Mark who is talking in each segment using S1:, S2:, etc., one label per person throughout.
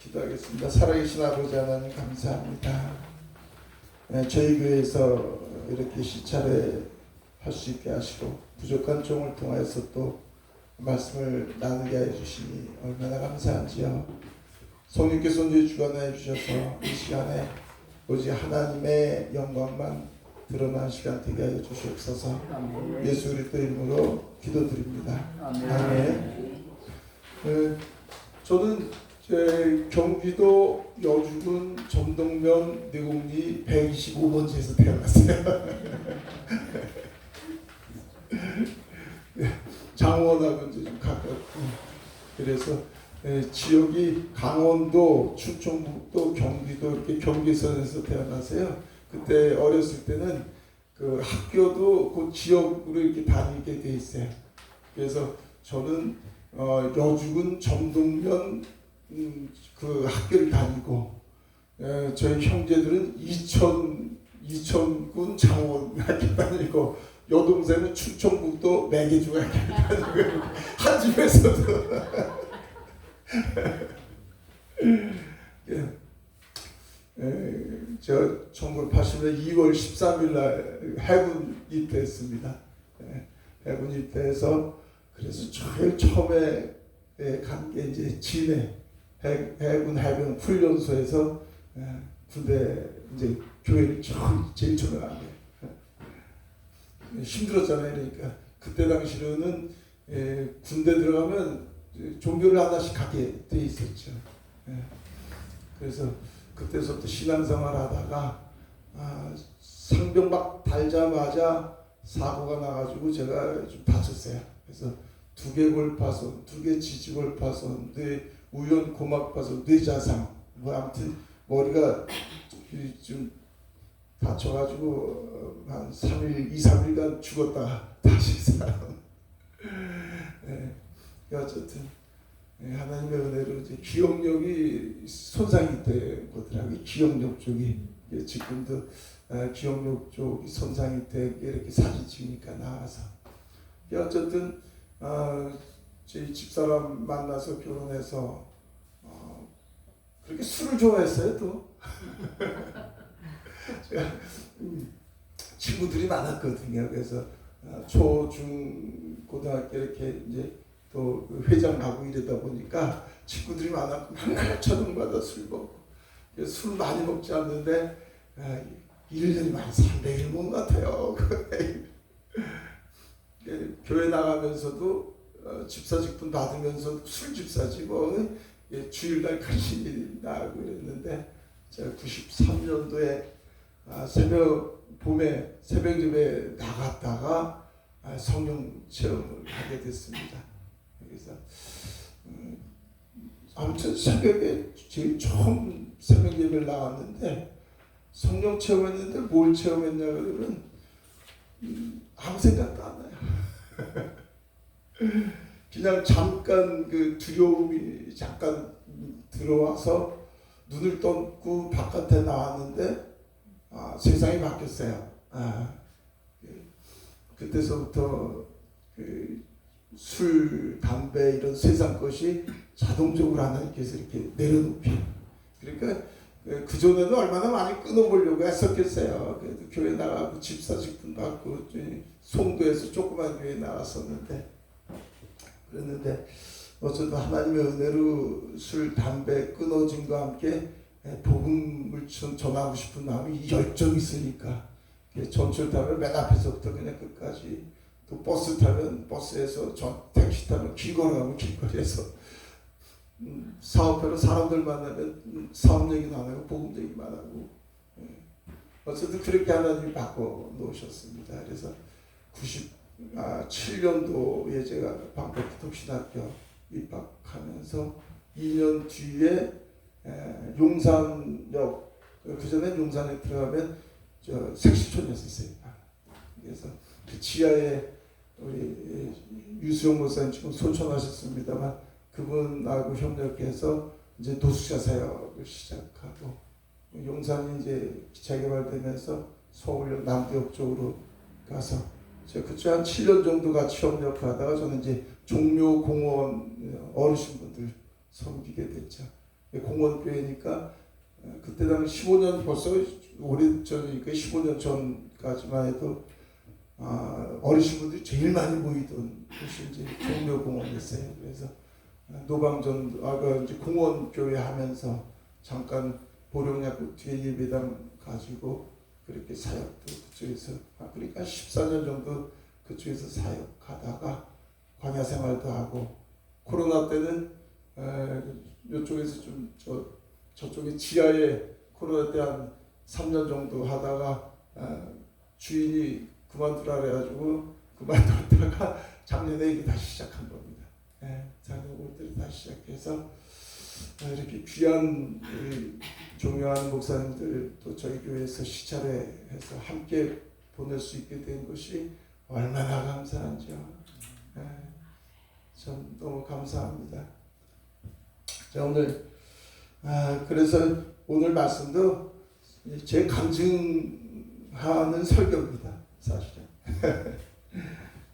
S1: 기도하겠습니다. 살아계신 아버지 하나님 감사합니다. 저희 교회에서 이렇게 시차례 할 수 있게 하시고 부족한 종을 통하여서 또 말씀을 나누게 해주시니 얼마나 감사한지요. 성령께서 이제 주관해 주셔서 이 시간에 오직 하나님의 영광만 드러난 시간 되게 하여 주시옵소서. 예수 그리스도 이름으로 기도드립니다. 아멘. 저는 경기도 여주군 점동면 내곡리 125번지에서 태어났어요. 장원하고 이제 좀 가깝고, 그래서 지역이 강원도, 충청북도, 경기도 이렇게 경계선에서 태어나서요. 그때 어렸을 때는 그 학교도 그 지역으로 이렇게 다니게 돼 있어요. 그래서 저는 여주군 점동면 그 학교를 다니고, 저희 형제들은 이천군 장원 학교 다니고, 여동생은 충청북도 매개중 학교 다니고 한 집에서도 저 1980년 2월 13일 날 해군 입대했습니다. 해군 입대해서 그래서 제일 처음에 간 게 이제 진해 해군 해병 훈련소에서 군대 이제 교회를 제일 처음에 간 거예요. 힘들었잖아요. 그러니까 그때 당시로는 군대 들어가면 종교를 하나씩 갖게 돼 있었죠. 그래서 그때서부터 신앙생활 하다가 상병 막 달자마자 사고가 나가지고 제가 좀 다쳤어요. 그래서 두개골 파손, 두개 지지골 파손, 뇌 우연 고막 파손, 뇌자상, 뭐 아무튼 머리가 좀 다쳐가지고 한 2, 3일간 죽었다가 다시 살아. 어쨌든 하나님의 은혜로 이제 기억력이 손상이 된 거더라고요. 기억력 쪽이 지금도 기억력 쪽이 손상이 되게 이렇게 사진 찍으니까 나와서 어쨌든 제 집사람 만나서 결혼해서 그렇게 술을 좋아했어요 또. 제가 친구들이 많았거든요. 그래서 초, 중, 고등학교 이렇게 이제 또 회장 가고 이러다 보니까 친구들이 많았고 맨날 저녁마다 술 먹고, 술 많이 먹지 않는데 1년이 한 300일 먹은 것 같아요. 교회 나가면서도 집사 직분 받으면서 술 집사지고 주일날 간신히 나가고 이랬는데 제가 93년도에 봄에 새벽 예배 나갔다가 성령 체험을 하게 됐습니다. 그래서 아무튼 새벽에 제일 처음 새벽 예배를 나왔는데 성령 체험했는데 뭘 체험했냐 그러면 아무 생각도 안 나요. 그냥 잠깐 그 두려움이 잠깐 들어와서 눈을 떠고 바깥에 나왔는데 세상이 바뀌었어요. 그때서부터 술, 담배 이런 세상 것이 자동적으로 하나님께서 이렇게 내려놓기. 그러니까 그전에는 얼마나 많이 끊어보려고 했었겠어요. 그래도 교회 나가고 집사 직분 받고 송도에서 조그만 교회 나갔었는데, 그랬는데 어쩌다 하나님의 은혜로 술, 담배 끊어짐과 함께 복음을 전하고 싶은 마음이 열정이 있으니까 전철 타면 맨 앞에서부터 그냥 끝까지, 또 버스 타면 버스에서 택시 타면 길 걸어가면 길거리에서 사업하러 사람들 만나면 사업 얘기도 안 하고 복음 얘기만 하고, 어쨌든 그렇게 하나님이 바꿔 놓으셨습니다. 그래서 97년도에 제가 방법독신학교 입학하면서 2년 뒤에 용산역, 그전에 용산에 들어가면 색시촌이었어요. 그래서 그 지하에 우리 유수영 목사님 지금 소천하셨습니다만 그분하고 협력해서 이제 노숙자 사역을 시작하고, 용산이 이제 기차 개발되면서 서울역 남대역 쪽으로 가서 제가 그쪽 한 7년 정도 같이 협력하다가 저는 이제 종묘공원 어르신분들 섬기게 됐죠. 공원교회니까 그때 당시 15년 벌써 오래전이니까 15년 전까지만 해도 어르신분들이 제일 많이 모이던 곳이 이제 종묘공원이었어요. 그래서 노방전 이제 공원교회 하면서 잠깐 보령약국 뒤에 예배당 가지고 그렇게 사역도 그쪽에서 그러니까 14년 정도 그쪽에서 사역하다가 광야 생활도 하고 코로나 때는 이쪽에서 좀 저쪽에 지하에 코로나 때 한 3년 정도 하다가 주인이 그만두라 그래가지고 그만뒀다가 작년에 이게 다시 시작한 겁니다. 작년 올 때 다시 시작해서 이렇게 귀한 존경하는 목사님들 또 저희 교회에서 시찰해서 함께 보낼 수 있게 된 것이 얼마나 감사한지요. 전 너무 감사합니다. 자, 오늘 그래서 오늘 말씀도 제 강증하는 설교입니다. 사실은.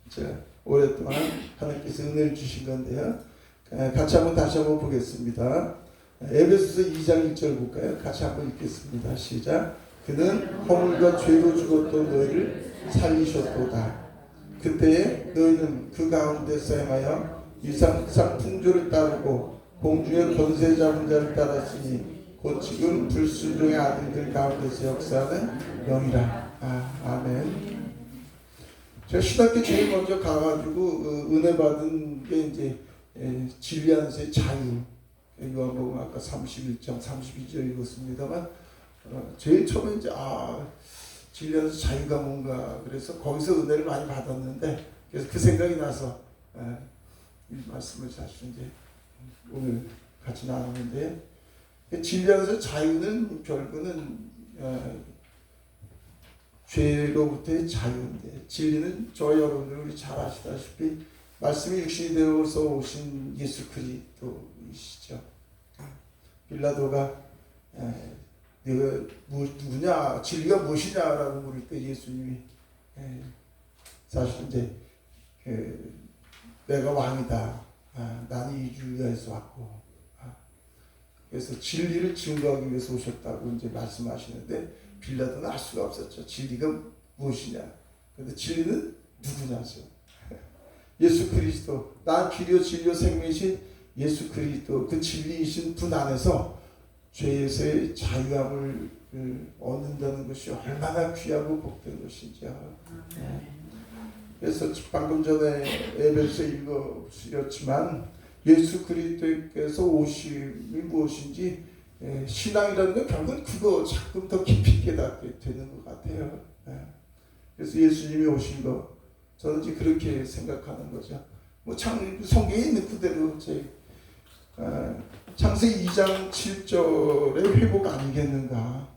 S1: 자, 오랫동안 하나님께서 은혜를 주신 건데요. 같이 다시 한번 보겠습니다. 에베소서 2장 1절 볼까요? 같이 한번 읽겠습니다. 시작. 그는 허물과 죄로 죽었던 너희를 살리셨도다. 그때에 너희는 그 가운데서 행하여 이상 풍조를 따르고 공중의 권세 잡은 자를 따랐으니 곧 지금 불순종의 아들들 가운데서 역사하는 영이라. 아멘. 제가 신학교 제일 먼저 가가지고 은혜 받은 게 이제 진리 안에서의 자유. 요한복음 아까 31장 32절 읽었습니다만 제일 처음에 이제 진리 안에서 자유가 뭔가 그래서 거기서 은혜를 많이 받았는데 그래서 그 생각이 나서 이 말씀을 사실 이제 오늘 같이 나누는데 진리 안에서 자유는 결국은 죄로부터의 자유인데 진리는 저 여러분들 우리 잘 아시다시피 말씀이 육신이 되어서 오신 예수 그리스도이시죠. 빌라도가 네가 누구냐 진리가 무엇이냐라고 물을 때 예수님이 사실 이제 내가 왕이다. 나는 이 주야에서 왔고 그래서 진리를 증거하기 위해서 오셨다고 이제 말씀하시는데 빌라도는 알 수가 없었죠. 진리가 무엇이냐. 그런데 진리는 누구냐죠. 예수 그리스도, 나 길이요 진리요 생명이신 예수 그리스도 그 진리이신 분 안에서 죄에서의 자유함을 얻는다는 것이 얼마나 귀하고 복된 것인지요. 그래서 방금 전에 에베소서 읽었지만 예수 그리스도께서 오심이 무엇인지 신앙이라는 건 결국은 그거 자꾸 더 깊이 깨닫게 되는 것 같아요. 그래서 예수님이 오신 거 저는 이제 그렇게 생각하는 거죠. 뭐 성경에 있는 그대로 창세기 2장 7절의 회복 아니겠는가.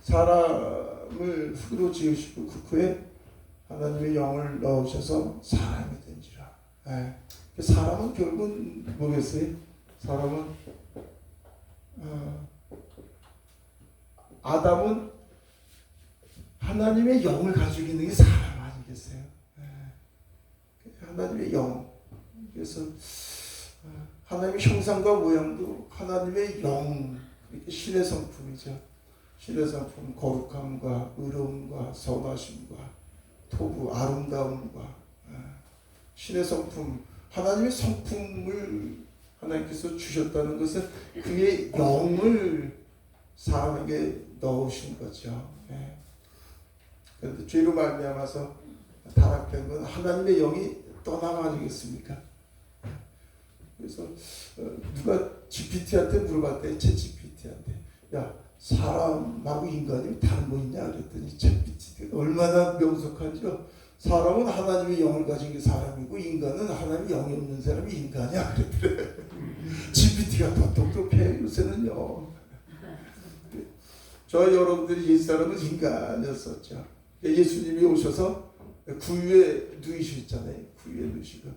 S1: 사람을 흙으로 지으시고 그 후에 하나님의 영을 넣으셔서 사람이 된지라. 사람은 결국은 뭐겠어요? 사람은 아담은 하나님의 영을 가지고 있는 게 사람 아니겠어요? 하나님의 영. 그래서 하나님의 형상과 모양도 하나님의 영, 이렇게 신의 성품이죠. 신의 성품, 거룩함과 의로움과 선하심과 토부, 아름다움과 신의 성품, 하나님의 성품을 하나님께서 주셨다는 것은 그의 영을 사람에게 넣으신 거죠. 그런데 죄로 말미암아서 타락된 건 하나님의 영이 떠남 아니겠습니까? 그래서 누가 GPT한테 물어봤대. 챗GPT한테 야 사람하고 인간이 다른 거 있냐 그랬더니 챗GPT가 얼마나 명석한지요. 사람은 하나님의 영을 가진 게 사람이고 인간은 하나님의 영이 없는 사람이 인간이야 그랬더래. GPT가 더 똑똑해 요새는요. 저 여러분들이 옛사람은 인간이었었죠. 예수님이 오셔서 구유에 누이셨잖아요. 구유에 누이시고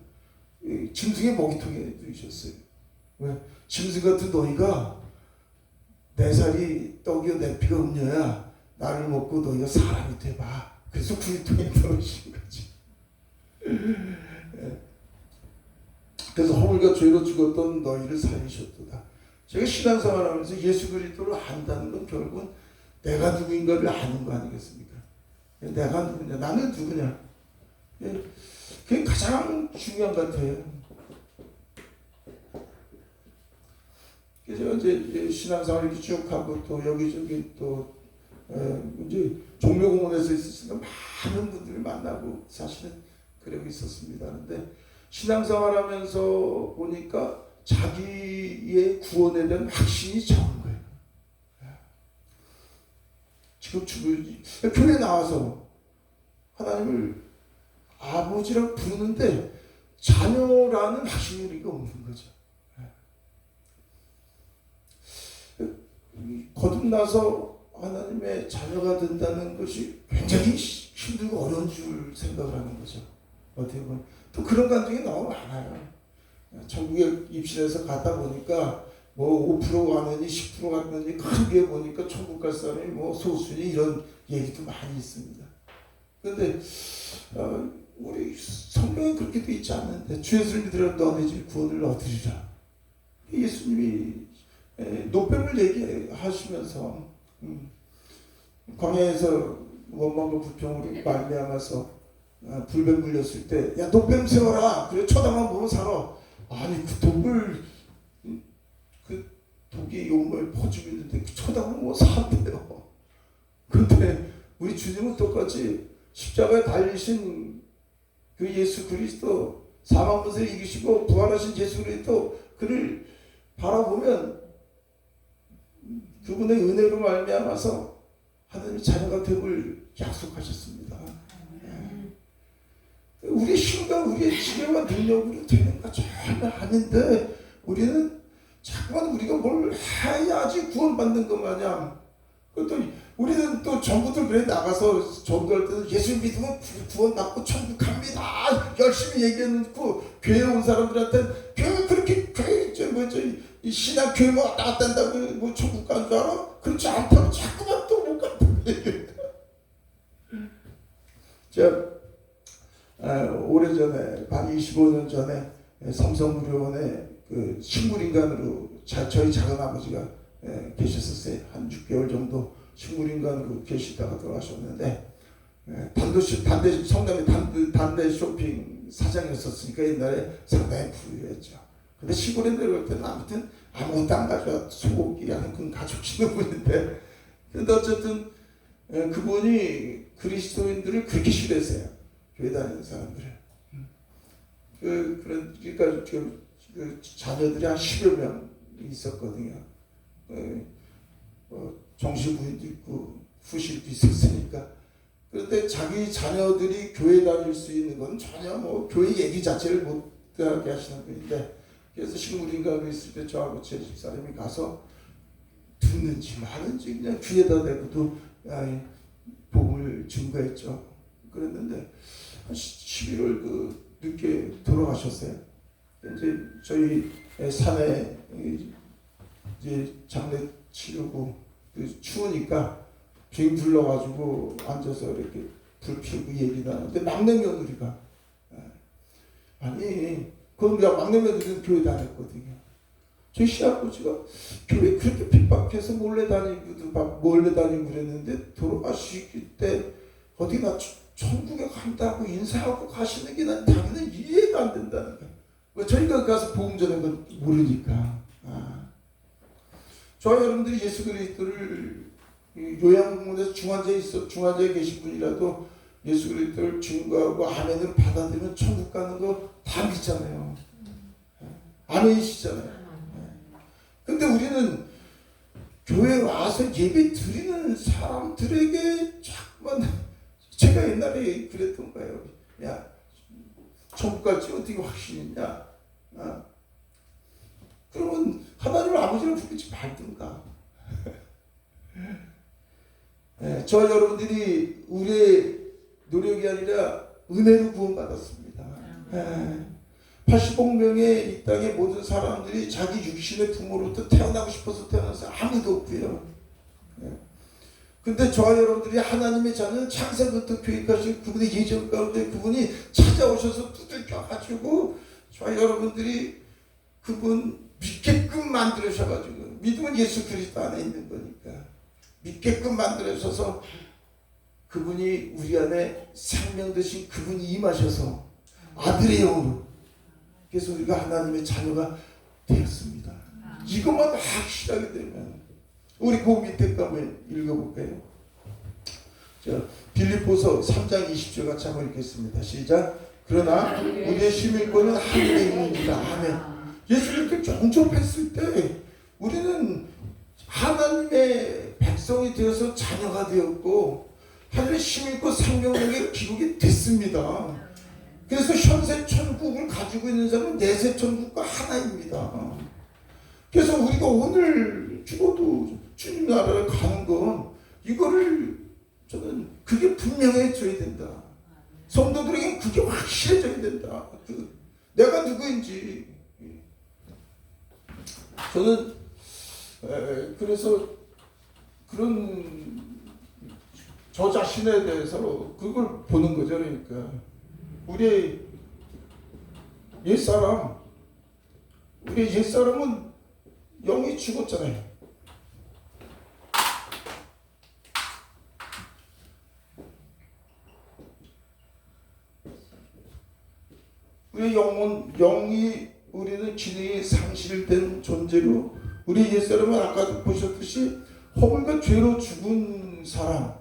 S1: 짐승의 먹이통에 누이셨어요. 왜? 짐승 같은 너희가 내 살이 떡이요 내 피가 음료야. 나를 먹고 너희가 사람이 돼봐. 그래서 구유통에 넣으신 거지. 그래서 허물과 죄로 죽었던 너희를 살리셨도다. 제가 신앙생활하면서 예수 그리스도를 안다는 건 결국은 내가 누구인가를 아는 거 아니겠습니까? 내가 누구냐, 나는 누구냐. 그게 가장 중요한 것 같아요. 그래서 이제 신앙생활 이렇게 쭉 하고 또 여기저기 또 이제 종묘공원에서 있으니까 많은 분들을 만나고 사실은 그러고 있었습니다. 그런데 신앙생활하면서 보니까 자기의 구원에 대한 확신이 적은 거예요. 지금 교회 나와서 하나님을 아버지라고 부르는데 자녀라는 확신이 우리가 없는 거죠. 거듭나서 하나님의 자녀가 된다는 것이 굉장히 힘들고 어려운 줄 생각을 하는 거죠. 어떻게 보면 또 그런 감정이 너무 많아요. 천국에 입신해서 가다 보니까 뭐 5% 왔느니 10% 왔느니 크게 보니까 천국 갈 사람이 뭐 소수니 이런 얘기도 많이 있습니다. 그런데 우리 성경에 그렇게 돼 있지 않는데 주 예수를 믿으라 너네 집 구원을 얻으리라. 예수님이 노뱀을 얘기하시면서 광야에서 원망과 불평으로 말미암아서 불뱀 물렸을 때 야 노뱀 세워라. 그래 쳐다만 보면 살아. 아니 그 독을 그 독이 온몸에 퍼지고 있는데 그 쳐다보면 뭐 산대요. 근데 우리 주님은 똑같이 십자가에 달리신 그 예수 그리스도 사망문을 이기시고 부활하신 예수 그리스도 그를 바라보면 그분의 은혜로 말미암아서 하나님의 자녀가 됨을 약속하셨습니다. 우리의 힘과 우리의 지혜와 능력으로 되는 거 전혀 아닌데 우리는 자꾸만 우리가 뭘 해야지 구원받는 것 마냥 또 우리는 또 전부들 그래 나가서 전도할 때는 예수 믿으면 구원받고 천국 갑니다 열심히 얘기해놓고 교회 온 사람들한테 교회 그렇게 교회 이 신학 교회 왔다 갔다 한다고 뭐 천국 가는 줄 알아? 그렇지 않다고 자꾸만 또 못 간다. 제가 오래전에 한 25년 전에 삼성무료원에 그 식물인간으로 저희 작은 아버지가 계셨었어요. 한 6개월 정도 식물인간으로 계시다가 돌아가셨는데 성남의 단대 쇼핑 사장이었으니까 옛날에 상당히 부유했죠. 근데 시골에 내려올 때는 아무튼 아무것도 안 가져와 소고기 하는 건 가져오시는 분인데 근데 어쨌든 그분이 그리스도인들을 그렇게 싫어했어요. 교회 다니는 사람들을. 그러니까 그 자녀들이 한 10여 명 있었거든요. 정신부인도 있고 후실도 있었으니까. 그런데 자기 자녀들이 교회 다닐 수 있는 건 전혀 뭐 교회 얘기 자체를 못하게 하시는 분인데 그래서 식물인간으로 있을 때 저하고 제 집사람이 가서 듣는지 마는지 그냥 귀에다 대고도 복음을 증거했죠. 그랬는데 11월 그 늦게 돌아가셨어요. 이제 저희 산에 이제 장례 치르고 추우니까 비행 불러가지고 앉아서 이렇게 불 피우고 얘기 나누는데 막내 며느리가 아니 그럼 막내 며느리는 교회 다녔거든요. 저희 시아버지가 교회 그렇게 핍박해서 몰래 다니고 그랬는데 돌아가시기 때 어디가 천국에 간다고 인사하고 가시는 게 난 당연히 이해가 안 된다는 거예요. 저희가 가서 복음 전하는 건 모르니까. 저와 여러분들이 예수 그리스도를 요양원에서 중환자에 계신 분이라도 예수 그리스도를 증거하고 아멘을 받아들이면 천국 가는 거 다 믿잖아요. 아멘이시잖아요. 근데 우리는 교회 와서 예배 드리는 사람들에게 자꾸만 제가 옛날에 그랬던 거예요. 야, 천국 갈지 어떻게 확신이냐? 그러면 하나님을 아버지를 부르지 말든가. 저 여러분들이 우리의 노력이 아니라 은혜로 구원받았습니다. 80억 명의 이 땅의 모든 사람들이 자기 육신의 부모로부터 태어나고 싶어서 태어나서 아무도 없고요. 근데 저와 여러분들이 하나님의 자녀는 창세부터 교육하신 그분의 예정 가운데 그분이 찾아오셔서 두들겨 가지고 저와 여러분들이 그분 믿게끔 만들으셔가지고, 믿음은 예수 그리스도 안에 있는 거니까 믿게끔 만들어셔서 그분이 우리 안에 생명 되신 그분이 임하셔서 아들의 영으로, 그래서 우리가 하나님의 자녀가 되었습니다. 이것만 확실하게 되면, 우리 그 밑에 거 한번 읽어볼까요? 자, 빌립보서 3장 20절 같이 한번 읽겠습니다. 시작. 그러나 우리의 시민권은 하늘에 있는지라. 아멘. 예수님께 영접했을 때 우리는 하나님의 백성이 되어서 자녀가 되었고 하늘의 시민권 생명력의 기록이 됐습니다. 그래서 현세 천국을 가지고 있는 사람은 내세 천국과 하나입니다. 그래서 우리가 오늘 죽어도 주님 나라를 가는 건, 이거를 저는 그게 분명해져야 된다. 성도들에게는 그게 확실해져야 된다. 내가 누구인지. 저는 그래서 그런 저 자신에 대해서 그걸 보는 거죠. 그러니까 우리 옛사람은 영이 죽었잖아요. 우리 영이 우리는 기능이 상실된 존재로, 우리 옛사람은 아까도 보셨듯이 허물과 죄로 죽은 사람,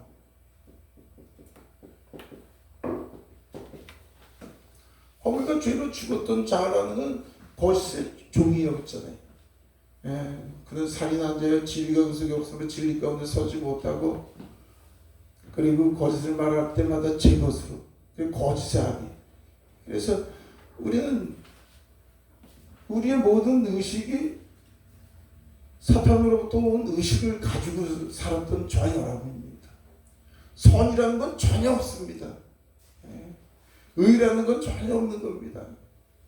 S1: 허물과 죄로 죽었던 자라는 거짓의 종이었잖아요. 그는 살인한 자여, 진리가 그 속에 없으면 진리 가운데 서지 못하고, 그리고 거짓을 말할 때마다 제 것으로, 그리고 거짓의 악이. 그래서 우리는 우리의 모든 의식이 사탄으로부터 온 의식을 가지고 살았던 저와 여러분입니다. 선이라는 건 전혀 없습니다. 의라는 건 전혀 없는 겁니다.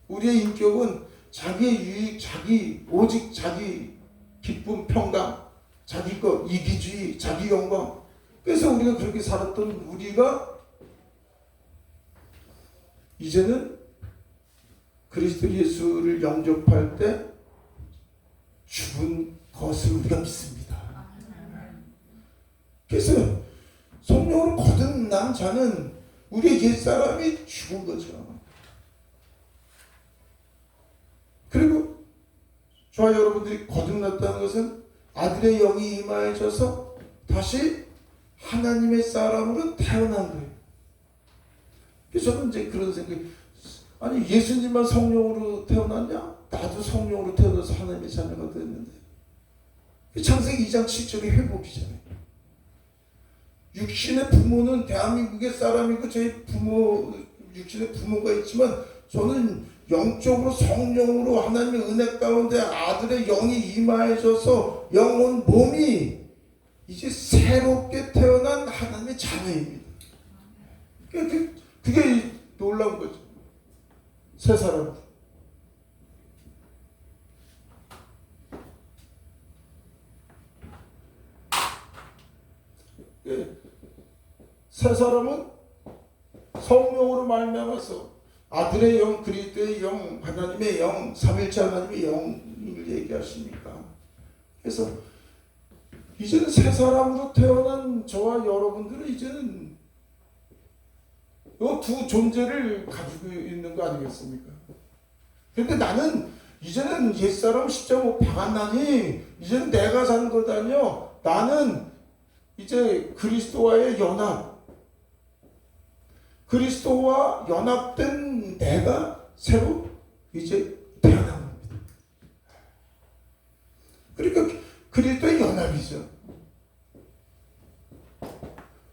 S1: 우리의 인격은 자기의 유익, 오직 자기 기쁨, 평강, 자기 것, 이기주의, 자기 영광. 그래서 우리가 그렇게 살았던 우리가 이제는 그리스도 예수를 영접할 때 죽은 것을 우리가 믿습니다. 그래서 성령으로 거듭난 자는 우리의 옛사람이 죽은 거죠. 그리고 저와 여러분들이 거듭났다는 것은 아들의 영이 임하여져서 다시 하나님의 사람으로 태어난 거예요. 그래서 저는 이제 그런 생각이, 아니 예수님만 성령으로 태어났냐? 나도 성령으로 태어나서 하나님의 자녀가 됐는데. 창세기 2장 7절이 회복이잖아요. 육신의 부모는 대한민국의 사람이고 저희 부모, 육신의 부모가 있지만 저는 영적으로 성령으로 하나님의 은혜 가운데 아들의 영이 임하여져서 영혼 몸이 이제 새롭게 태어난 하나님의 자녀입니다. 그게 놀라운 거죠. 새 사람. 새 사람은 성령으로 말미암아서 아들의 영, 그리스도의 영, 하나님의 영, 삼일체 하나님의 영을 얘기하십니까? 그래서 이제는 새 사람으로 태어난 저와 여러분들은 이제는 이 두 존재를 가지고 있는 거 아니겠습니까? 그런데 나는 이제는 옛사람 십자가 못 박았나니 이제는 내가 사는 거다뇨. 나는 이제 그리스도와의 연합, 그리스도와 연합된 내가 새로 이제 태어난 겁니다. 그러니까 그리스도의 연합이죠.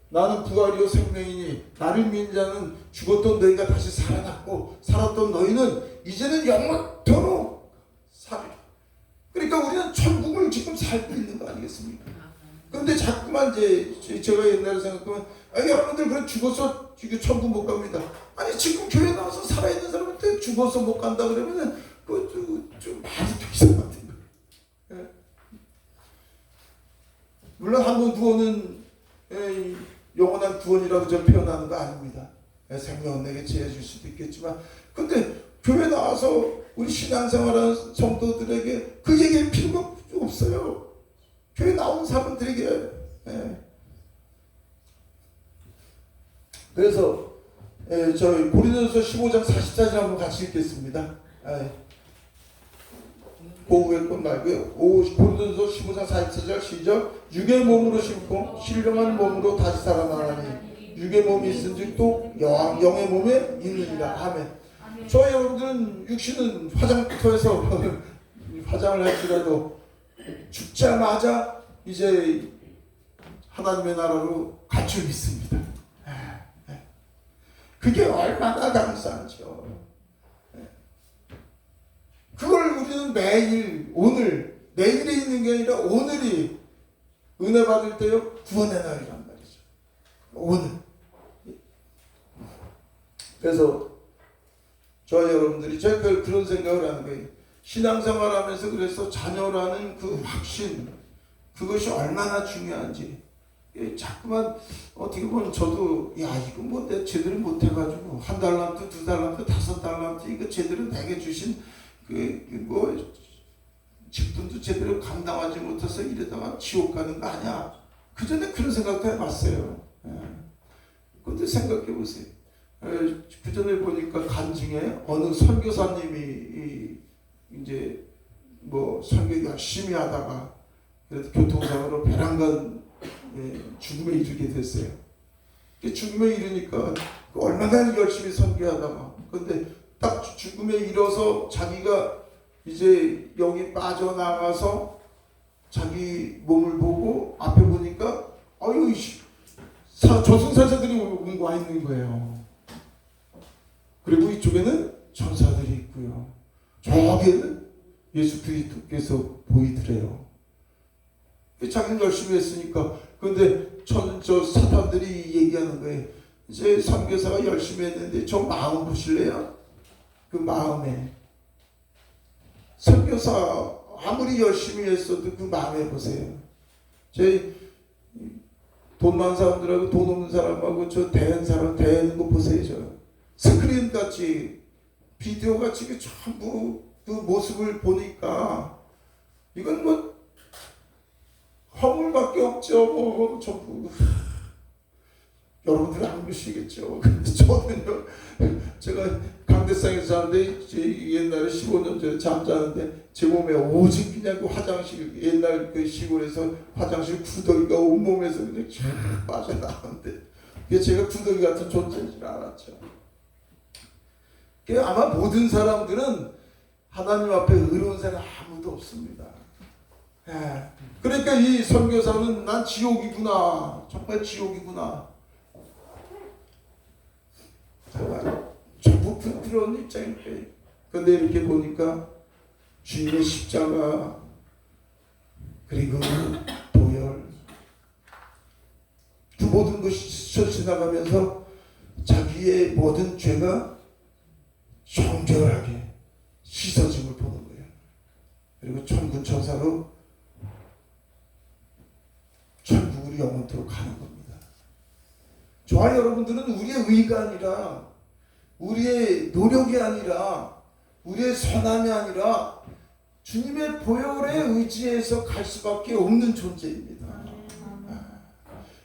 S1: 나는 부활이요 생명이니 나를 믿는 자는 죽었던 너희가 다시 살아났고 살았던 너희는 이제는 영원토록 살리라. 그러니까 우리는 천국을 지금 살고 있는 거 아니겠습니까? 그런데 자꾸만 이제 제가 옛날에 생각하면 여러분들 그래 죽어서 천국 못 갑니다. 아니 지금 교회 나와서 살아있는 사람한테 죽어서 못 간다 그러면은 그 좀 말이 좀 이상한 거예요. 물론 한 번 구원은 영원한 구원이라고 저는 표현하는 거 아닙니다. 생명은 내게 지어줄 수도 있겠지만 근데 교회 나와서 우리 신앙생활하는 성도들에게 그 얘기할 필요가 없어요. 교회 나온 사람들에게. 그래서 저희 고린도서 15장 44절 한번 같이 읽겠습니다. 고우의 것 말고요. 고린도서 15장 44절 시작. 육의 몸으로 심고 신령한 몸으로 다시 살아나니 육의 몸이 있은즉 또 영의 몸에 있느니라. 아멘. 저희 여러분들은 육신은 화장터에서 화장을 할지라도 죽자마자 이제 하나님의 나라로 갈 줄 믿습니다. 그게 얼마나 감사하죠. 그걸 우리는 매일 오늘 내일에 있는 게 아니라 오늘이 은혜 받을 때요 구원의 날이란 말이죠. 오늘. 그래서 저와 여러분들이 제가 그런 생각을 하는 거예요. 신앙생활하면서 그래서 자녀라는 그 확신, 그것이 얼마나 중요한지. 자꾸만 어떻게 보면 저도 이거 뭐 내가 제대로 못해가지고 1달란트, 2달란트, 5달란트 이거 제대로 내게 주신 뭐 직분도 제대로 감당하지 못해서 이러다가 지옥 가는 거 아니야. 그 전에 그런 생각도 해봤어요. 근데 생각해 보세요. 그 전에 보니까 간증에 어느 선교사님이 이제 뭐 설교 열심히 하다가 그래도 교통사고로 배란간 죽음에 이르게 됐어요. 죽음에 이르니까 얼마나 열심히 선교하다가 근데 딱 죽음에 이르러서 자기가 이제 여기 빠져나가서 자기 몸을 보고 앞에 보니까 저승사자들이 와 있는 거예요. 그리고 이쪽에는 천사들이 있고요. 저기에는 예수 그리스도께서 보이더래요. 자기는 열심히 했으니까. 근데 저 사탄들이 얘기하는 거예요. 이제 선교사가 열심히 했는데 저 마음 보실래요? 그 마음에 선교사 아무리 열심히 했어도 그 마음에 보세요. 제 돈 많은 사람들하고 돈 없는 사람하고 저 대한 사람 대하는 거 보세요. 저 스크린 같이 비디오 같이 전부 그 모습을 보니까 이건 뭐 허물밖에 없죠. 뭐 전부 여러분들은 안 보시겠죠. 근데 저는요, 제가 강대상에서 사는데 옛날에 15년 전에 잠자는데 제 몸에 오직 그냥 그 화장실 옛날 그 시골에서 화장실 구더기가 온몸에서 그냥 쫙 빠져나오는데 그게 제가 구더기 같은 존재인 줄 알았죠. 아마 모든 사람들은 하나님 앞에 의로운 사람 아무도 없습니다. 그러니까 이 선교사는 난 지옥이구나, 정말 지옥이구나. 전부 그런 입장일 거예요. 그런데 이렇게 보니까 주님의 십자가 그리고 보혈 그 모든 것이 스쳐 지나가면서 자기의 모든 죄가 정결하게 씻어짐을 보는 거예요. 그리고 천군 천사로 천국으로 영원토록 가는 겁니다. 저와 여러분들은 우리의 의가 아니라 우리의 노력이 아니라 우리의 선함이 아니라 주님의 보혈에 의지해서 갈 수밖에 없는 존재입니다.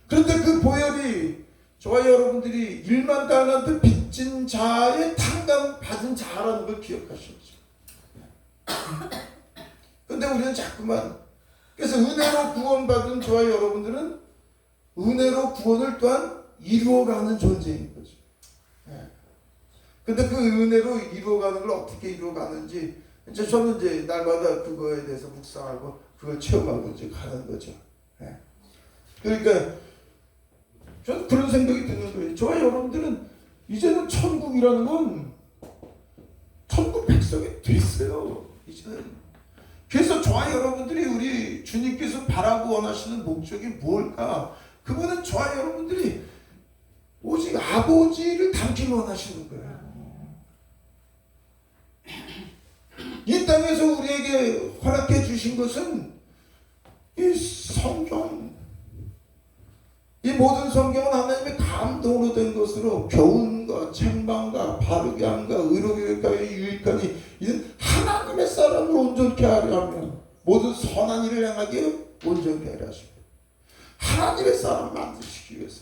S1: 그런데 그 보혈이 저와 여러분들이 1만 달란트 빚진 자의 탕감 받은 자라는 걸 기억하십시오. 그런데 우리는 자꾸만 그래서 은혜로 구원받은 저와 여러분들은 은혜로 구원을 또한 이루어가는 존재인 거죠. 근데 그 은혜로 이루어가는 걸 어떻게 이루어가는지 이제 저는 이제 날마다 그거에 대해서 묵상하고 그걸 체험하고 이제 가는 거죠. 그러니까 저는 그런 생각이 드는 거예요. 저와 여러분들은 이제는 천국이라는 건 천국 백성이 됐어요. 이제는. 그래서 저와 여러분들이 우리 주님께서 바라고 원하시는 목적이 뭘까? 그거는 저와 여러분들이 오직 아버지를 닮기를 원하시는 거예요. 이 땅에서 우리에게 허락해 주신 것은 이 성경, 이 모든 성경은 하나님의 감동으로 된 것으로 교훈과 책망과 바르게 함과 의로교육과 사람을 온전케 하려 하며 모든 선한 일을 행하기에 온전케 하려 하시고 하나님의 사람 만드시기 위해서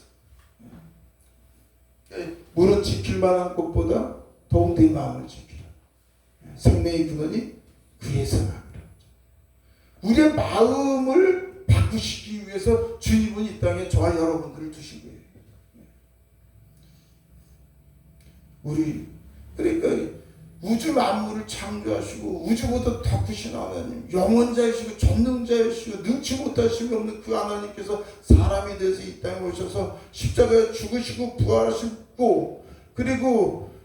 S1: 물은 지킬 만한 것보다 더욱 내 마음을 지키라. 생명의 근원이 그에서 나오라. 우리의 마음을 바꾸시기 위해서 주님은 이 땅에 저와 여러분들을 두신 거예요. 우리 그러니까 우주 만물을 창조하시고 우주보다 더 크신 하나님, 영원자이시고 전능자이시고 능치 못하심이 없는 그 하나님께서 사람이 돼서 이 땅에 오셔서 십자가에 죽으시고 부활하시고, 그리고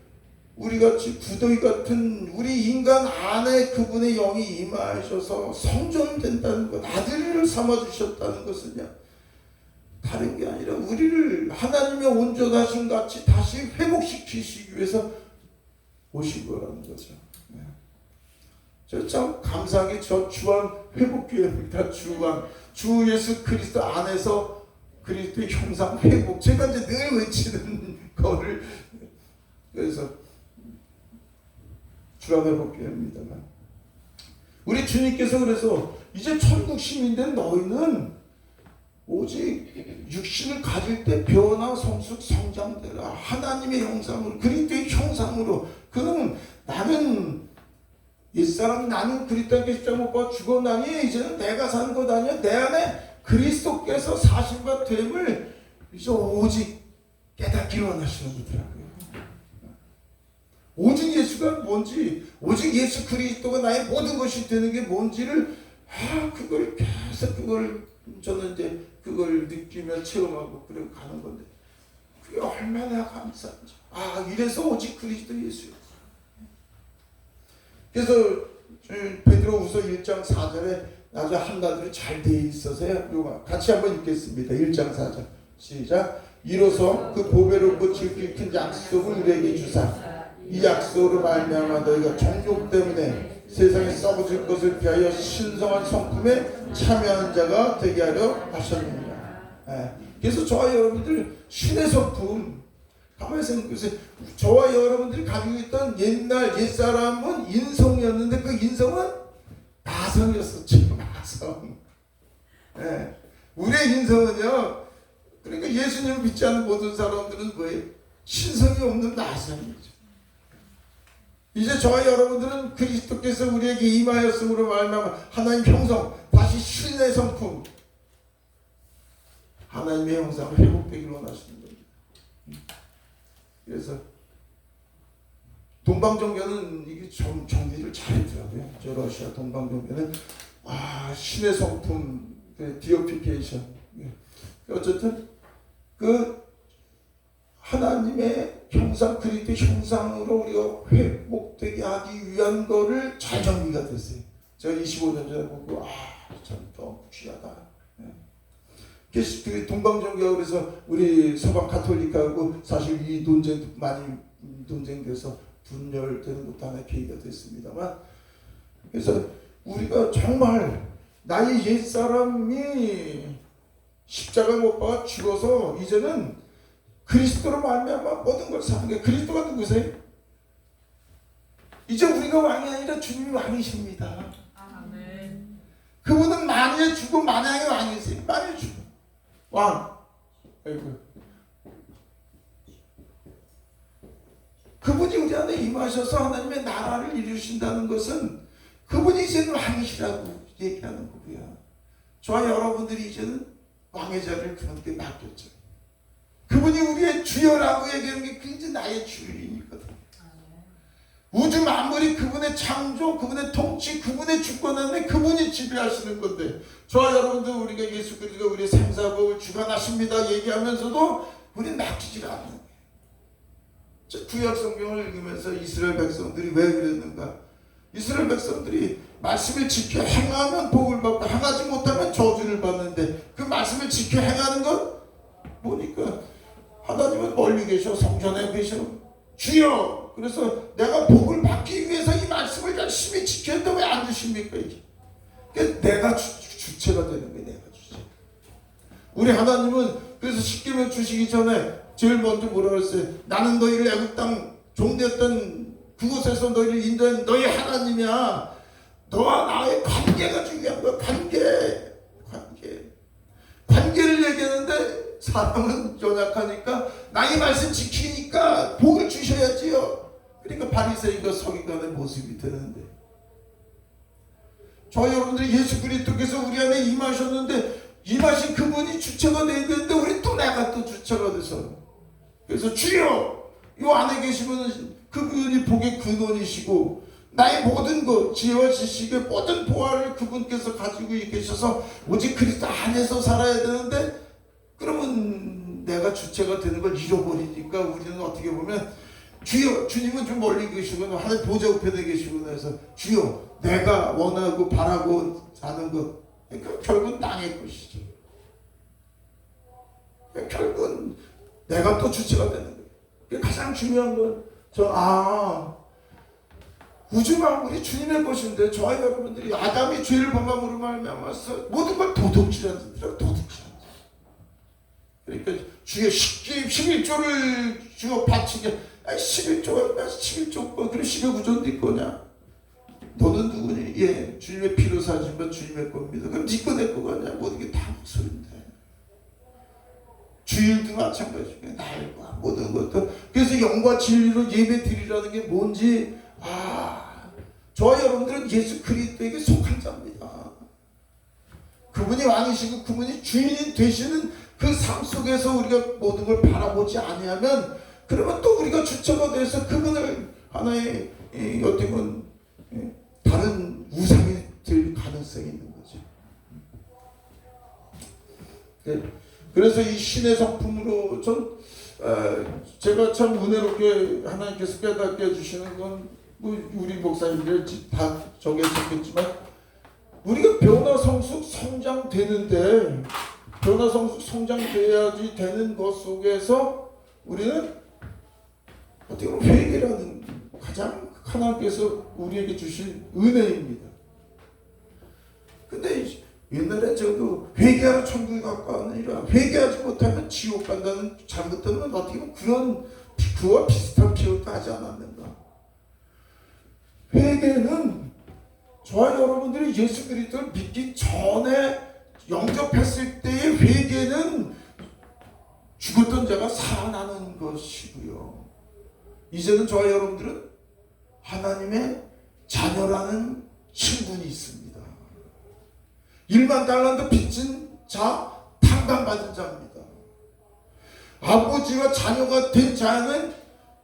S1: 우리같이 구더기 같은 우리 인간 안에 그분의 영이 임하셔서 성전된다는 것, 아들을 삼아주셨다는 것은요 다른 게 아니라 우리를 하나님의 온전하신 같이 다시 회복시키시기 위해서 오신 거라는 거죠. 저 참 감사하게 저 주한 회복교회입니다. 주 예수 그리스도 안에서 그리스도의 형상 회복, 제가 이제 늘 외치는 거를, 그래서 주한 회복교회입니다만, 우리 주님께서 그래서 이제 천국 시민된 너희는 오직 육신을 가질 때 변화 성숙 성장되라. 하나님의 형상으로, 그리스도의 형상으로. 그는 나는 옛사람, 나는 그리스도께 십자가 못 박아 죽었나니 이제는 내가 사는 것 아니야. 내 안에 그리스도께서 사신 바 됨을 이제 오직 깨닫기 원하시는 거더라고요. 오직 예수가 뭔지, 오직 예수 그리스도가 나의 모든 것이 되는 게 뭔지를 그걸 계속 저는 이제 그걸 느끼며 체험하고 그러고 가는 건데, 그게 얼마나 감사한지. 이래서 오직 그리스도 예수였어. 그래서 베드로후서 1장 4절에 아주 한마디로 잘 되어 있어서요. 같이 한번 읽겠습니다. 1장 4절 시작. 이로써 그 보배롭고 질기 큰 약속을 우리에게 주사 이 약속으로 말미암아 너희가 종족 때문에 세상에 썩어질 것을 피하여 신성한 성품에 참여하는 자가 되게 하려 하셨느니라. 그래서 저와 여러분들 신의 성품, 가만히 생각해보세요. 저와 여러분들이 가지고 있던 옛날 옛사람은 인성이었는데 그 인성은 나성이었었죠. 나성. 우리의 인성은요, 그러니까 예수님을 믿지 않는 모든 사람들은 뭐예요? 신성이 없는 나성이죠. 이제 저와 여러분들은 그리스도께서 우리에게 임하였음으로 말미암아 하나님 형성, 다시 신의 성품, 하나님의 형상을 회복되기를 원하시는 겁니다. 그래서 동방종교는 이게 좀 정리를 잘했더라고요. 저 러시아 동방종교는 신의 성품, 디오피케이션. 어쨌든 그 하나님의 형상, 그리스도 형상으로 우리가 회복되게 하기 위한 거를 잘 정리가 됐어요. 제가 25년 전에 보고 참 너무 귀하다. 그 동방종교가 그래서 우리 서방 가톨릭하고 사실 이 논쟁도 많이 논쟁돼서 분열되는 것도 하나의 계기가 됐습니다만, 그래서 우리가 정말 나의 옛사람이 십자가 못 박아 죽어서 이제는 그리스도로 말미암아 모든 걸 사는 거예요. 그리스도가 누구세요? 이제 우리가 왕이 아니라 주님이 왕이십니다. 아멘. 그분은 만유의 주고 만왕의 왕이세요. 만유의 주 왕. 아이고. 그분이 우리 안에 임하셔서 하나님의 나라를 이루신다는 것은 그분이 이제는 왕이시라고 얘기하는 거고요. 저와 여러분들이 이제는 왕의 자리를 그분께 맡겼죠. 그분이 우리의 주여라고 얘기하는 게 그게 나의 주인이거든. 우주 만물이 그분의 창조, 그분의 통치, 그분의 주권 안에 그분이 지배하시는 건데, 저와 여러분들 우리가 예수 그리스도가 우리의 생사복을 주관하십니다 얘기하면서도 우리는 맡기지 않는 거예요. 구약 성경을 읽으면서 이스라엘 백성들이 왜 그랬는가? 이스라엘 백성들이 말씀을 지켜 행하면 복을 받고 행하지 못하면 저주를 받는데, 그 말씀을 지켜 행하는 건 뭐니까? 하나님은 멀리 계셔, 성전에 계셔. 주여! 그래서 내가 복을 받기 위해서 이 말씀을 열심히 지켰는데 왜 안 주십니까? 이게. 내가 주체가 되는 거예요. 내가 주체. 우리 하나님은 그래서 십계명 주시기 전에 제일 먼저 뭐라 그랬어요? 나는 너희를 애굽 땅 종되었던 그곳에서 너희를 인도한 너희 하나님이야. 너와 나의 관계가 중요한 거야. 관계를 얘기하는데 사람은 연약하니까 나의 말씀 지키니까 복을 주셔야지요. 그러니까 바리새인과 서기관의 모습이 되는데, 저 여러분들이 예수 그리스도께서 우리 안에 임하셨는데 임하신 그분이 주체가 돼야 되는데 우리 또 내가 또 주체가 돼서, 그래서 주여 요 안에 계시면 그분이 복의 근원이시고 나의 모든 것, 지혜와 지식의 모든 보화를 그분께서 가지고 계셔서 오직 그리스도 안에서 살아야 되는데, 그러면 내가 주체가 되는 걸 잃어버리니까 우리는 어떻게 보면 주여, 주님은 좀 멀리 계시거나 하나님 보좌 우편에 계시거나 해서 주여 내가 원하고 바라고 하는 것, 그러니까 결국은 땅의 것이죠. 그러니까 결국은 내가 또 주체가 되는 거예요. 가장 중요한 건 우주 만물이 주님의 것인데 저와 여러분들이 아담이 죄를 범함으로 말미암아서 모든 걸 도둑질하는 도둑질. 그러니까 주의 11조를 주어 바치게, 11조 그럼 11구조 네 거냐? 너는 누구니? 예, 주님의 피로 사신 건 주님의 겁니다. 그럼 네 거 내 거냐? 모든 게 다 목소리인데. 주일도 마찬가지고 날과 모든 것도. 그래서 영과 진리로 예배 드리라는 게 뭔지, 저와 여러분들은 예수 그리스도에게 속한 자입니다. 그분이 왕이시고 그분이 주인이 되시는 그 삶 속에서 우리가 모든 걸 바라보지 아니하면, 그러면 또 우리가 주체가 돼서 그분을 하나의 어떻게 보면 다른 우상이 될 가능성이 있는 거죠. 그래서 이 신의 성품으로 제가 참 은혜롭게 하나님께서 깨닫게 해주시는 건, 우리 목사님들 다 정해졌겠지만, 우리가 변화성숙 성장되는데, 변화성숙 성장돼야지 되는 것 속에서 우리는 어떻게 보면 회개라는 가장 하나님께서 우리에게 주신 은혜입니다. 근데 옛날에 저도 회개하러 천국에 가까운 아니라 회개하지 못하면 지옥 간다는, 잘못하면 어떻게 보면 그와 비슷한 표현도 하지 않았는가. 회개는 저와 여러분들이 예수 그리스도를 믿기 전에 영접했을 때의 회개는 죽었던 자가 살아나는 것이고요. 이제는 저와 여러분들은 하나님의 자녀라는 신분이 있습니다. 1만 달란트 빚진 자, 탕감받은 자입니다. 아버지와 자녀가 된 자는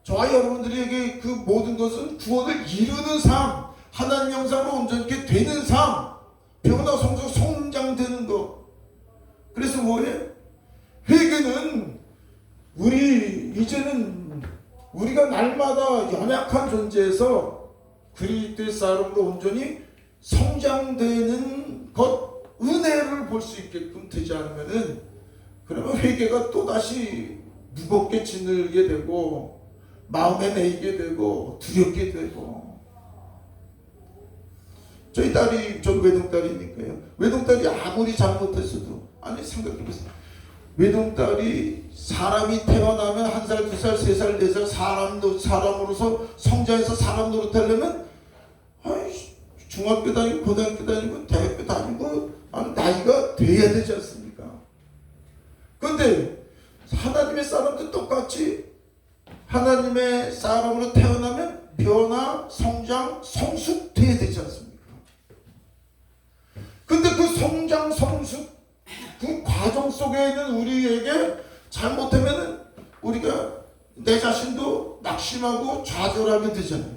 S1: 저와 여러분들에게 그 모든 것은 구원을 이루는 삶, 하나님 형상으로 온전케 되는 삶, 변화 성장되는 것. 그래서 뭐예요? 회개는 이제는 우리가 날마다 연약한 존재에서 그리스도의 사람으로 온전히 성장되는 것, 은혜를 볼 수 있게끔 되지 않으면은, 그러면 회개가 또다시 무겁게 짓늘게 되고 마음에 매이게 되고 두렵게 되고. 저희 딸이, 전 외동딸이니까요. 외동딸이 아무리 잘못했어도, 아니 생각해보세요. 외동딸이 사람이 태어나면 1살, 2살, 3살, 4살 사람으로서 성장해서 사람 노릇하려면 중학교 다니고 고등학교 다니고 대학교 다니고 나이가 돼야 되지 않습니까? 그런데 하나님의 사람도 똑같이 하나님의 사람으로 태어나면 변화, 성장, 성숙돼야 되지 않습니까? 근데 그 성장, 성숙, 그 과정 속에 있는 우리에게 잘못하면 우리가 내 자신도 낙심하고 좌절하게 되잖아요.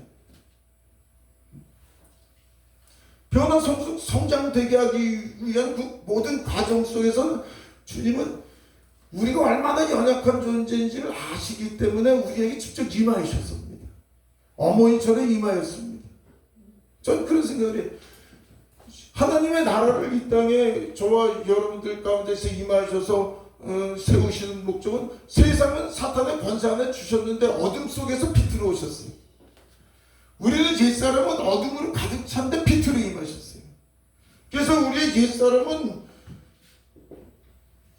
S1: 변화, 성숙, 성장되게 하기 위한 그 모든 과정 속에서는 주님은 우리가 얼마나 연약한 존재인지를 아시기 때문에 우리에게 직접 임하셨습니다. 어머니처럼 임하였습니다. 전 그런 생각을 해요. 하나님의 나라를 이 땅에 저와 여러분들 가운데서 임하셔서 세우시는 목적은, 세상은 사탄의 권세 안에 주셨는데 어둠 속에서 빛으로 오셨어요. 우리는 옛사람은 어둠으로 가득 찬데 빛으로 임하셨어요. 그래서 우리의 옛사람은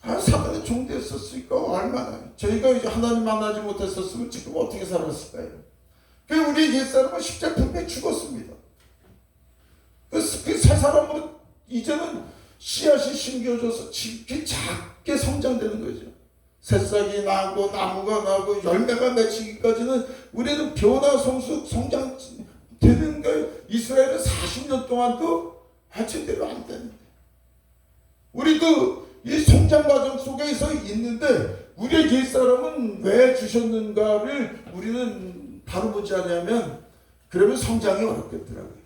S1: 사탄의 종되었었으니까 얼마나, 저희가 이제 하나님 만나지 못했었으면 지금 어떻게 살았을까요? 그래서 우리의 옛사람은 십자가 분명히 죽었습니다. 그 새 사람으로 이제는 씨앗이 심겨져서 작게 성장되는 거죠. 새싹이 나고 나무가 나고 열매가 맺히기까지는 우리는 변화 성장 되는 거예요. 이스라엘은 40년 동안도 하체대로 안 되는데 우리도 이 성장 과정 속에서 있는데 우리의 옛사람은 왜 주셨는가를 우리는 바로 보지 않으면 그러면 성장이 어렵겠더라고요.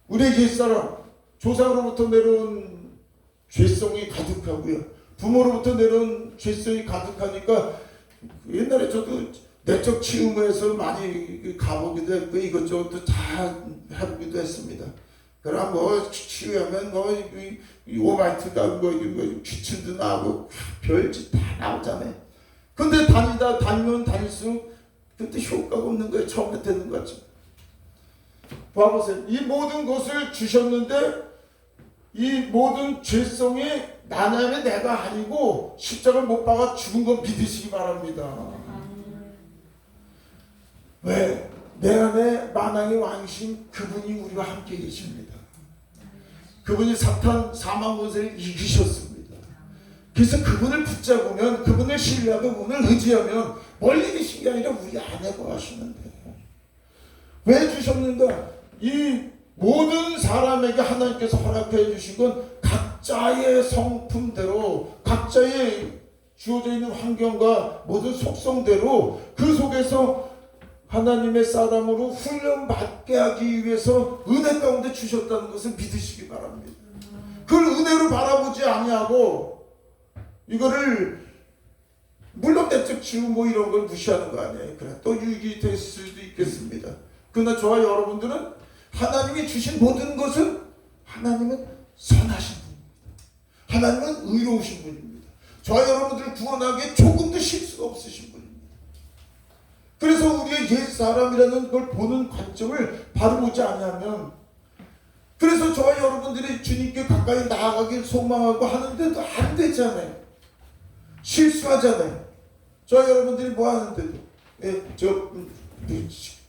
S1: 우리의 옛사람 조상으로부터 내려온 죄성이 가득하고요. 부모로부터 내려온 죄성이 가득하니까 옛날에 저도 내적 치유에서 많이 가보기도 했고 이것저것 다 해보기도 했습니다. 그럼 뭐 치유하면 뭐 오마이트가 뭐 귀춘도 나오고 별짓 다 나오잖아요. 근데 다니면 다닐수록 그때 효과가 없는 거예요. 처음에 되는 것 같죠. 봐보세요. 이 모든 것을 주셨는데 이 모든 죄성이 나냐면 내가 아니고 십자가를 못 박아 죽은 건 믿으시기 바랍니다. 왜? 내 안에 만왕의 왕이신 그분이 우리와 함께 계십니다. 그분이 사탄 사망 권세를 이기셨습니다. 그래서 그분을 붙잡으면 그분을 신뢰하고 그분을 의지하면 멀리 계신 게 아니라 우리 안에 거하시는데 왜 주셨는가? 이 모든 사람에게 하나님께서 허락해 주신 건 각자의 성품대로 각자의 주어져 있는 환경과 모든 속성대로 그 속에서 하나님의 사람으로 훈련받게 하기 위해서 은혜 가운데 주셨다는 것을 믿으시기 바랍니다. 그걸 은혜로 바라보지 아니하고 이거를 물론 내적 치유 뭐 이런 걸 무시하는 거 아니에요. 그래 또 유익이 될 수도 있겠습니다. 그러나 저와 여러분들은 하나님이 주신 모든 것은 하나님은 선하신 분입니다. 하나님은 의로우신 분입니다. 저와 여러분들을 구원하기에 조금도 실수가 없으신 분입니다. 그래서 우리의 옛사람이라는 걸 보는 관점을 바로 보지 않으면 그래서 저와 여러분들이 주님께 가까이 나아가길 소망하고 하는데도 안 되잖아요. 실수하잖아요. 저와 여러분들이 뭐 하는데도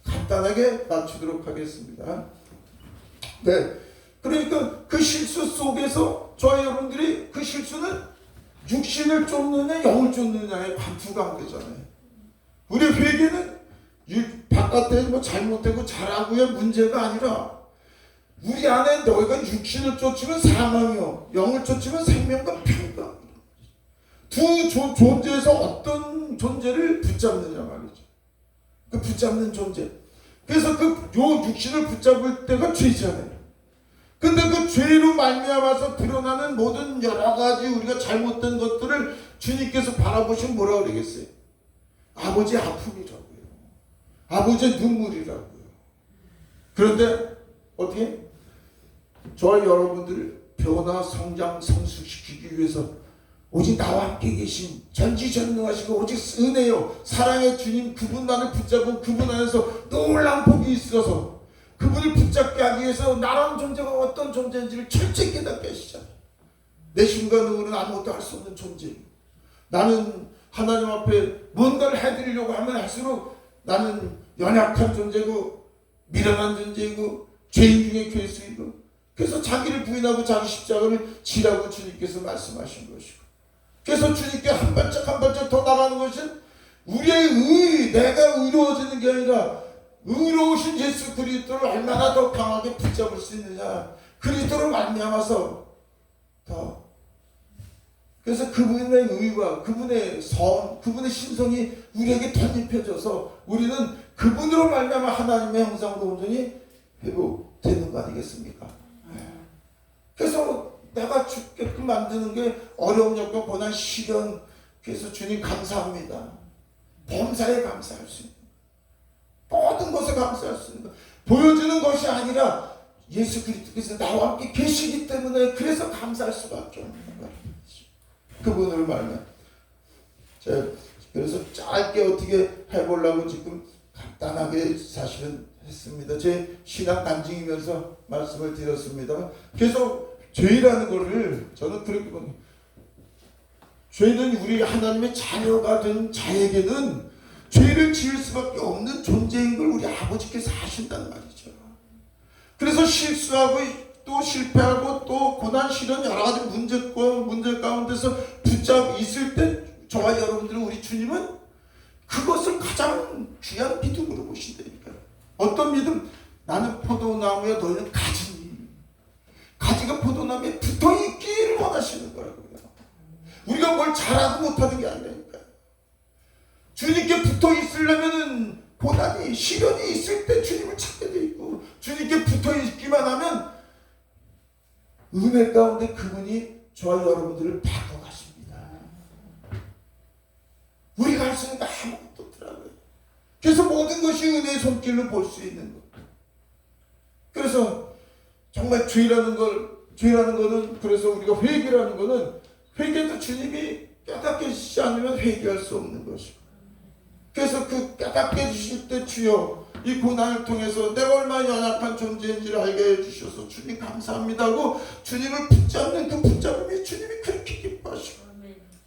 S1: 간단하게 맞추도록 하겠습니다. 네. 그러니까 그 실수 속에서 저와 여러분들이 그 실수는 육신을 쫓느냐 영을 쫓느냐의 관투관계잖아요. 우리 회개는 바깥에 뭐 잘못되고 잘하고의 문제가 아니라 우리 안에 너희가 육신을 쫓으면 사망이요 영을 쫓으면 생명과 평강. 두 존재에서 어떤 존재를 붙잡느냐 말이죠. 그 붙잡는 존재. 그래서 요 육신을 붙잡을 때가 죄잖아요. 근데 그 죄로 말미암아서 드러나는 모든 여러 가지 우리가 잘못된 것들을 주님께서 바라보시면 뭐라 그러겠어요? 아버지의 아픔이라고요. 아버지의 눈물이라고요. 그런데 어떻게? 저와 여러분들을 변화, 성장, 성숙시키기 위해서 오직 나와 함께 계신 전지전능하시고 오직 은혜요 사랑의 주님 그분만을 붙잡은 그분 안에서 놀라운 복이 있어서 그분을 붙잡게 하기 위해서 나라는 존재가 어떤 존재인지를 철저히 깨닫게 하시잖아요. 내 힘과 능으로는 아무것도 할 수 없는 존재예요. 나는 하나님 앞에 뭔가를 해드리려고 하면 할수록 나는 연약한 존재고 미련한 존재이고 죄인 중에 괴수이고 그래서 자기를 부인하고 자기 십자가를 지라고 주님께서 말씀하신 것이고 그래서 주님께 한 발짝 한 발짝 더 나가는 것은 우리의 내가 의로워지는 게 아니라 의로우신 예수 그리스도를 얼마나 더 강하게 붙잡을 수 있느냐 그리스도를 말미암아서 더 그래서 그분의 의와 그분의 그분의 신성이 우리에게 덧입혀져서 우리는 그분으로 말미암아 하나님의 형상으로 온전히 회복되는 거 아니겠습니까? 그래서 내가 죽게끔 만드는 게 어려운 역경, 고난, 시련. 그래서 주님 감사합니다. 범사에 감사할 수 있는 모든 것에 감사할 수 있는 보여주는 것이 아니라 예수 그리스도께서 나와 함께 계시기 때문에 그래서 감사할 수밖에 없는 거예요. 그분을 말면 그래서 짧게 어떻게 해보려고 지금 간단하게 사실은 했습니다. 제 신앙 간증이면서 말씀을 드렸습니다. 그래서 죄라는 것을 저는 그렇게 봅니다. 죄는 우리 하나님의 자녀가 된 자에게는 죄를 지을 수밖에 없는 존재인 걸 우리 아버지께서 아신다는 말이죠. 그래서 실수하고 또 또 실패하고 또 고난 시련 여러 가지 문제 가운데서 붙잡고 있을 때 저와 여러분들은 우리 주님은 그것을 가장 귀한 믿음으로 보신다니까요. 어떤 믿음? 나는 포도나무에 너희는 가지니. 가지가 포도나무에 붙어있기를 원하시는 거라고요. 우리가 뭘 잘하고 못하는 게 아니라니까요. 주님께 붙어있으려면 고난이 시련이 있을 때 주님을 찾게 돼 있고, 주님께 붙어있기만 하면 은혜 가운데 그분이 저와 여러분들을 바꿔가십니다. 우리가 할 수 있는 거 아무것도 없더라고요. 그래서 모든 것이 은혜의 손길로 볼 수 있는 것. 그래서 정말 죄라는 거는, 그래서 우리가 회개라는 거는, 회개도 주님이 깨닫게 해주시지 않으면 회개할 수 없는 것이고, 그래서 그 깨닫게 해주실 때 주여 이 고난을 통해서 내가 얼마나 연약한 존재인지를 알게 해주셔서 주님 감사합니다 하고 주님을 붙잡는 그 붙잡음이 주님이 그렇게 기뻐하시고,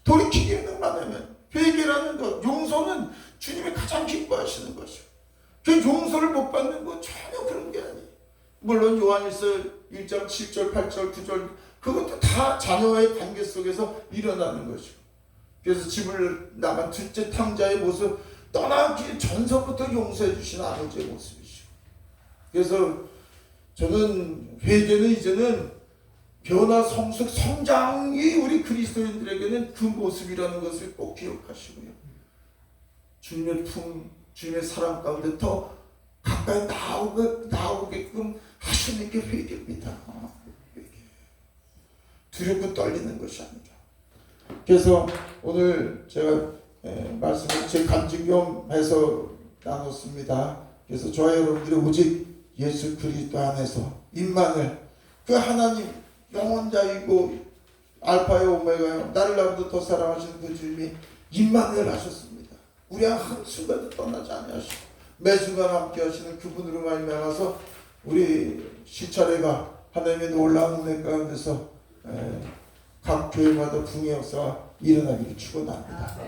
S1: 돌이키기는 만하면 회개라는 것, 용서는 주님이 가장 기뻐하시는 것이고, 그 용서를 못 받는 건 전혀 그런 게 아니에요. 물론 요한일서 1장 7절 8절 9절 그것도 다 자녀와의 관계 속에서 일어나는 것이고, 그래서 집을 나간 둘째 탕자의 모습, 떠나기 전서부터 용서해 주신 아버지의 모습이시고, 그래서 저는 회개는 이제는 변화 성숙 성장이 우리 그리스도인들에게는 그 모습이라는 것을 꼭 기억하시고요. 주님의 품, 주님의 사랑 가운데 더 가까이 나오게끔 하시는 게 회개입니다. 회개. 두렵고 떨리는 것이 아니라. 그래서 오늘 제가 말씀을 제 간증경해서 나눴습니다. 그래서 저와 여러분들이 오직 예수 그리스도 안에서 임만을, 그 하나님 영원자이고 알파요 오메가요 나를 나보다 더 사랑하시는 그 주님이 임만을 하셨습니다. 우리 한순간도 떠나지 아니하시고 매순간 함께 하시는 그분으로 말미암아서 우리 시차례가 하나님의 놀라운 은혜 가운데서 각 교회마다 붕의 역사가 일어나기를 축원합니다.